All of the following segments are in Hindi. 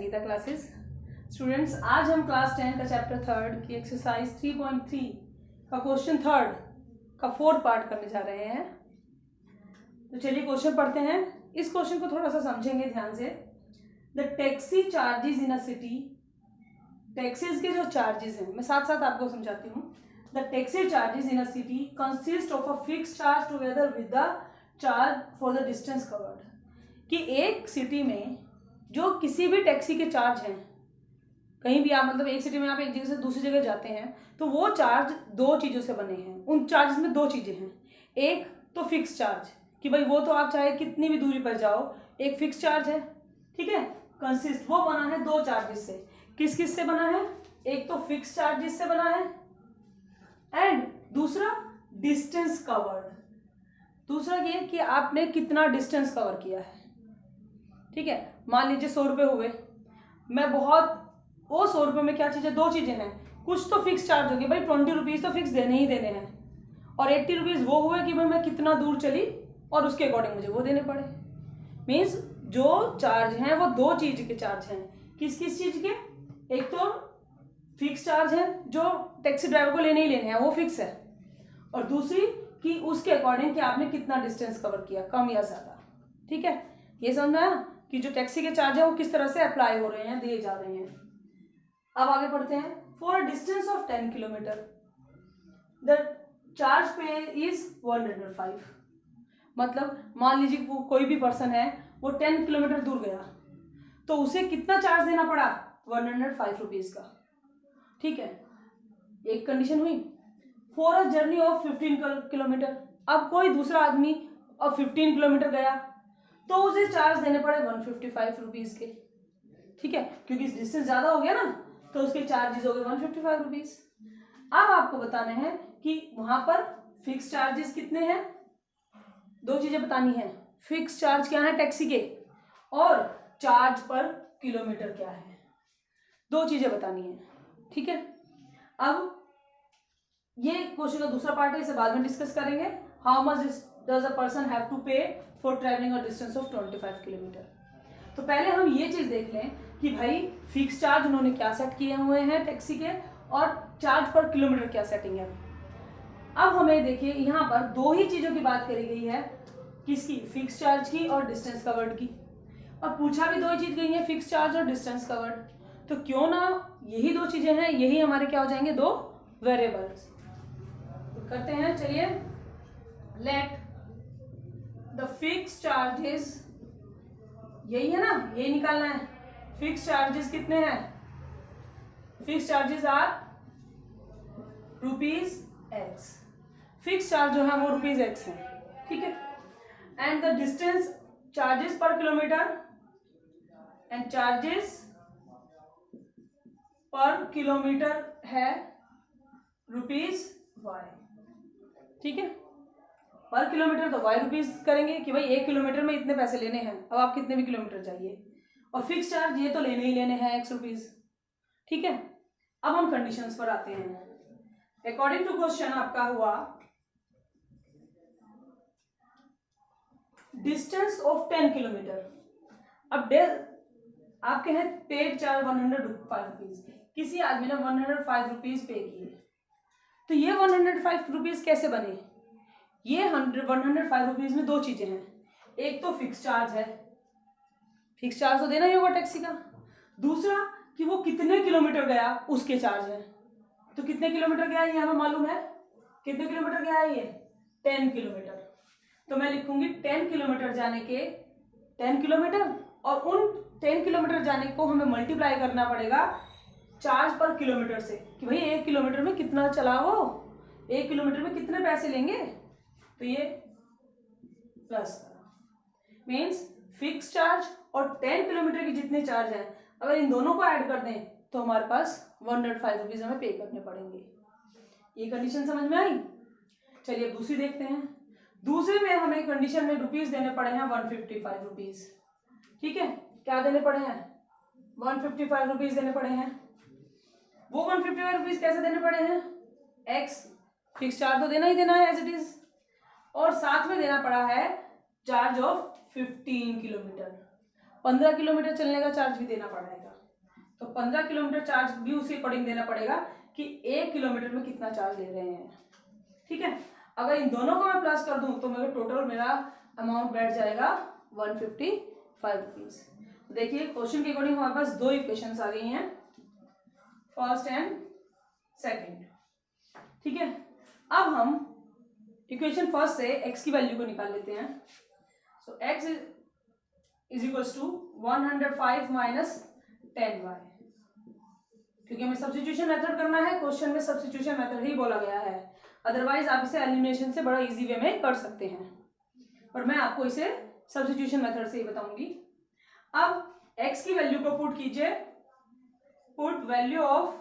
संगीता क्लासेस। स्टूडेंट्स, आज हम क्लास 10 का चैप्टर 3 की एक्सरसाइज 3.3 का क्वेश्चन 3 का 4th पार्ट करने जा रहे हैं। तो चलिए क्वेश्चन पढ़ते हैं। इस क्वेश्चन को थोड़ा सा समझेंगे ध्यान से। The taxi charges in a city, taxis के जो चार्जेस हैं मैं साथ साथ आपको समझाती हूँ। The taxi charges in a city consist of a fix charge together with the charge for the distance covered. कि एक सिटी में जो किसी भी टैक्सी के चार्ज हैं, कहीं भी आप मतलब एक सिटी में आप एक जगह से दूसरी जगह जाते हैं तो वो चार्ज दो चीज़ों से बने हैं। उन चार्ज में दो चीज़ें हैं। एक तो फिक्स चार्ज कि भाई वो तो आप चाहे कितनी भी दूरी पर जाओ, एक फिक्स चार्ज है, ठीक है। कंसिस्ट वो बना है दो चार्जेस से। किस किस से बना है? एक तो फिक्स चार्जेस से बना है एंड दूसरा डिस्टेंस कवर्ड। दूसरा ये कि आपने कितना डिस्टेंस कवर किया है, ठीक है। मान लीजिए 100 रुपये हुए, मैं बहुत वो 100 रुपये में क्या चीज़ें, दो चीज़ें हैं। कुछ तो फिक्स चार्ज होगी, भाई 20 रुपीज़ तो फिक्स देने ही देने हैं, और 80 रुपीज़ वो हुए कि भाई मैं कितना दूर चली और उसके अकॉर्डिंग मुझे वो देने पड़े। मीन्स जो चार्ज हैं वो दो चीज़ के चार्ज हैं। किस किस चीज़ के? एक तो फिक्स चार्ज है जो टैक्सी ड्राइवर को लेने ही लेने हैं, वो फिक्स है, और दूसरी कि उसके अकॉर्डिंग कि आपने कितना डिस्टेंस कवर किया, कम या ज़्यादा, ठीक है। ये समझ में आया कि जो टैक्सी के चार्ज है वो किस तरह से अप्लाई हो रहे हैं, दिए जा रहे हैं। अब आगे पढ़ते हैं। For a distance of 10 kilometre the charge पे इज 105। मतलब मान लीजिए वो कोई भी पर्सन है, वो 10 किलोमीटर दूर गया तो उसे कितना चार्ज देना पड़ा? 105 रुपीज़ का, ठीक है। एक कंडीशन हुई। For a journey of 15 kilometre, अब कोई दूसरा आदमी अब 15 किलोमीटर गया तो उसे चार्ज देने पड़े 155 रुपीज़ के, ठीक है, क्योंकि डिस्टेंस ज़्यादा हो गया ना तो उसके चार्जेस हो गए 155 रुपीज़। अब आपको बताना है कि वहाँ पर फिक्स चार्जेस कितने हैं। दो चीज़ें बतानी है। फिक्स चार्ज क्या है टैक्सी के, और चार्ज पर किलोमीटर क्या है, दो चीज़ें बतानी है, ठीक है। अब ये क्वेश्चन का दूसरा पार्ट है, इसे बाद में डिस्कस करेंगे। How much does a person have to pay for travelling a distance of 25 kilometre. तो पहले हम ये चीज़ देख लें कि भाई फिक्स चार्ज उन्होंने क्या सेट किए हुए हैं टैक्सी के, और चार्ज पर किलोमीटर क्या सेटिंग है। अब हमें देखिए यहाँ पर दो ही चीज़ों की बात करी गई है, किसकी? फिक्स चार्ज की और डिस्टेंस कवर्ड की, और पूछा भी दो ही चीज़ गई है, फिक्स चार्ज और डिस्टेंस कवर्ड। तो क्यों ना यही दो चीज़ें हैं, यही हमारे क्या हो जाएंगे, दो वेरिएबल्स। तो करते हैं, चलिए। लेट द फिक्स चार्जेस, यही है ना, यही निकालना है। फिक्स चार्जेस कितने हैं? Fix charges are ₹X। Fix charge जो है वो ₹X है, ठीक है। And the distance charges per kilometre and charges per kilometre है ₹Y, ठीक है। पर किलोमीटर तो ₹Y करेंगे कि भाई 1 किलोमीटर में इतने पैसे लेने हैं, अब आप कितने भी किलोमीटर जाइए, और फिक्स चार्ज ये तो लेने ही लेने हैं ₹X, ठीक है। अब हम कंडीशंस पर आते हैं। अकॉर्डिंग टू क्वेश्चन आपका हुआ डिस्टेंस ऑफ 10 किलोमीटर। अब आपके हैं पेड चार्ज 105 रुपीज, किसी आदमी ने 105 रुपीज पे किए, तो ये 105 रुपीज कैसे बने? ये 105 रुपीज में दो चीजें हैं। एक तो फिक्स चार्ज है, फिक्स चार्ज तो देना ही होगा टैक्सी का। दूसरा कि वो कितने किलोमीटर गया उसके चार्ज है। तो कितने किलोमीटर गया ये हमें मालूम है। कितने किलोमीटर गया है ये? 10 किलोमीटर। तो मैं लिखूंगी 10 किलोमीटर जाने के 10 किलोमीटर, और उन 10 किलोमीटर जाने को हमें मल्टीप्लाई करना पड़ेगा चार्ज पर किलोमीटर से, कि भाई 1 किलोमीटर में कितना चला वो, 1 किलोमीटर में कितने पैसे लेंगे। तो ये प्लस मीन्स फिक्स चार्ज और 10 किलोमीटर के जितने चार्ज हैं, अगर इन दोनों को ऐड कर दें तो हमारे पास 105 रुपीज हमें पे करने पड़ेंगे। ये कंडीशन समझ में आई। चलिए दूसरी देखते हैं। दूसरे में हमें कंडीशन में रुपीज देने पड़े हैं 155 रुपीज, ठीक है। क्या देने पड़े हैं? 155 रुपीज देने पड़े हैं। वो 155 रुपीज कैसे देने पड़े हैं? X फिक्स चार्ज तो देना ही देना है एज इट इज, और साथ में देना पड़ा है चार्ज ऑफ 15 किलोमीटर। 15 किलोमीटर चलने का चार्ज भी देना पड़ेगा, तो 15 किलोमीटर चार्ज भी उसी अकॉर्डिंग देना पड़ेगा कि 1 किलोमीटर में कितना चार्ज ले रहे हैं। ठीक है, अगर इन दोनों को मैं प्लस कर दूं तो मेरा टोटल मेरा अमाउंट बैठ जाएगा 155 रुपीज। देखिए क्वेश्चन के अकॉर्डिंग हमारे पास दो इक्वेशंस आ गई हैं, फर्स्ट एंड सेकंड। ठीक है, अब हम इक्वेशन फर्स्ट से x की वैल्यू को निकाल लेते हैं। So x is equals to 105 minus 10y, क्योंकि हमें सब्स्टिट्यूशन मेथड करना है, क्वेश्चन में सब्स्टिट्यूशन मेथड ही बोला गया है, अदरवाइज आप इसे एलिमिनेशन से बड़ा इजी वे में कर सकते हैं, और मैं आपको इसे सब्स्टिट्यूशन मेथड से ही बताऊंगी। अब x की वैल्यू को पुट कीजिए, put value of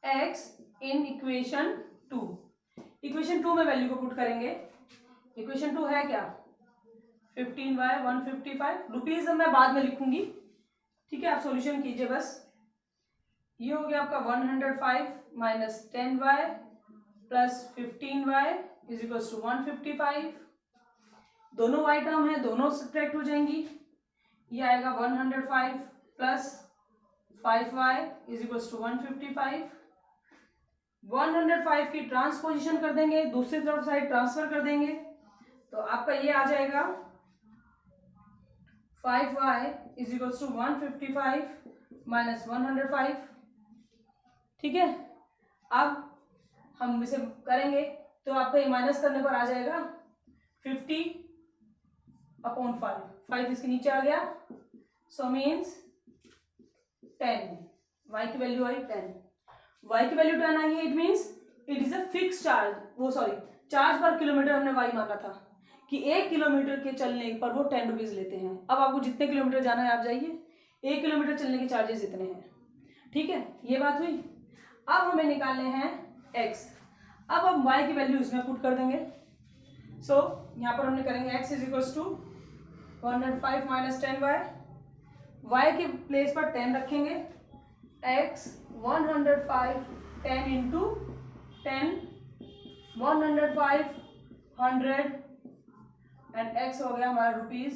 x in equation 2। Equation 2 में वैल्यू को पुट करेंगे। इक्वेशन 2 है क्या, 15y 155 रुपीज मैं बाद में लिखूंगी। ठीक है, आप सॉल्यूशन कीजिए बस। ये हो गया आपका 105 minus 10y plus 15y is equals to 155। दोनों y टर्म है, दोनों सब्ट्रैक्ट हो जाएंगी। ये आएगा 105 plus 5y is equals to 155। 105 की ट्रांसपोजिशन कर देंगे, दूसरी तरफ साइड ट्रांसफर कर देंगे, तो आपका ये आ जाएगा 5y is equals to 155 minus 105। ठीक है, अब हम इसे करेंगे तो आपका ये माइनस करने पर आ जाएगा 50/5। 5 इसके नीचे आ गया, सो मीन्स 10। y की वैल्यू आई 10, y की वैल्यू 10 आई है, it means it is a fix charge, वो सॉरी चार्ज पर किलोमीटर हमने y माना था कि 1 किलोमीटर के चलने पर वो 10 रुपीज लेते हैं। अब आपको जितने किलोमीटर जाना है आप जाइए, 1 किलोमीटर चलने के चार्जेस इतने हैं। ठीक है, ये बात हुई। अब हमें निकालने हैं x। अब हम y की वैल्यू इसमें पुट कर देंगे। सो यहाँ पर हमने करेंगे x is equals to 105 minus 10y, y के प्लेस पर 10 रखेंगे, x 105 10 इंटू 10 105 100 एंड x हो गया हमारा ₹5।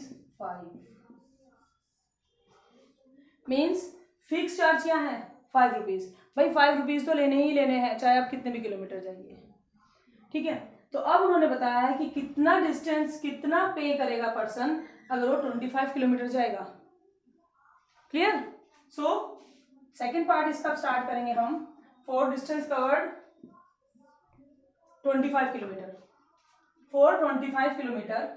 मीन्स फिक्स चार्ज क्या है 5 रुपीज। भाई 5 रुपीज तो लेने ही लेने हैं, चाहे आप कितने भी किलोमीटर जाइए। ठीक है, तो अब उन्होंने बताया है कि कितना डिस्टेंस कितना पे करेगा पर्सन अगर वो 25 किलोमीटर जाएगा। क्लियर? सो सेकेंड पार्ट इसका स्टार्ट करेंगे हम। For distance covered 25 kilometre, for 25 kilometre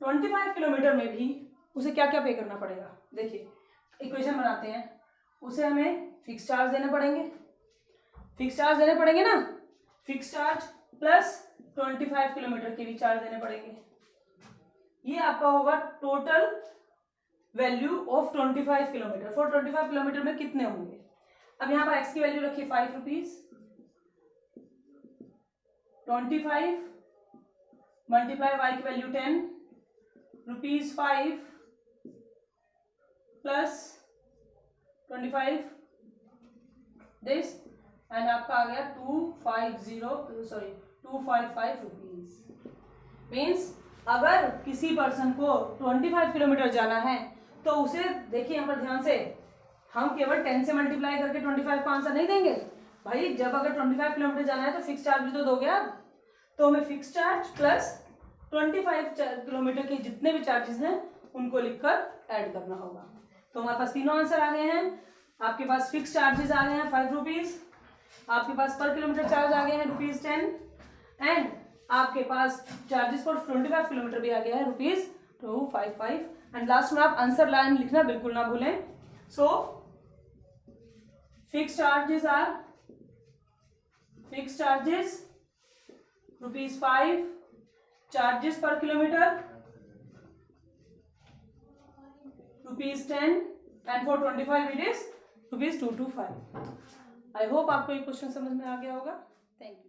25 kilometre में भी उसे क्या क्या पे करना पड़ेगा। देखिए इक्वेशन बनाते हैं, उसे हमें फिक्स चार्ज देने पड़ेंगे, फिक्स चार्ज देने पड़ेंगे ना, फिक्स चार्ज प्लस 25 किलोमीटर के भी चार्ज देने पड़ेंगे। ये आपका होगा total value of 25 kilometre. For 25 kilometre में कितने होंगे। अब यहाँ पर x की वैल्यू रखिए 5 रुपीज, 25 मल्टीप्लाई y की वैल्यू 10 ₹5 प्लस 25 दिस एंड आपका आ गया 255 रुपीज। मीन्स अगर किसी पर्सन को 25 किलोमीटर जाना है तो उसे देखिए यहाँ पर ध्यान से, हम केवल 10 से मल्टीप्लाई करके 25 का आंसर नहीं देंगे भाई। जब अगर 25 किलोमीटर जाना है तो फिक्स चार्ज भी तो दोगे आप, तो हमें फिक्स चार्ज प्लस 25 किलोमीटर के जितने भी चार्जेस हैं उनको लिखकर ऐड करना होगा। तो हमारे पास तीनों आंसर आ गए हैं। आपके पास फिक्स चार्जेस आ गए हैं 5 रुपीज, आपके पास पर किलोमीटर चार्ज आ गए हैं ₹10 एंड आपके पास चार्जेस फॉर 25 किलोमीटर भी आ गया है ₹255 एंड लास्ट में आप आंसर लाइन लिखना बिल्कुल ना भूलें। So fix charges are ₹5, charges per kilometre ₹10 and for 25 it is ₹225। I hope आपको ये क्वेश्चन समझ में आ गया होगा। Thank you.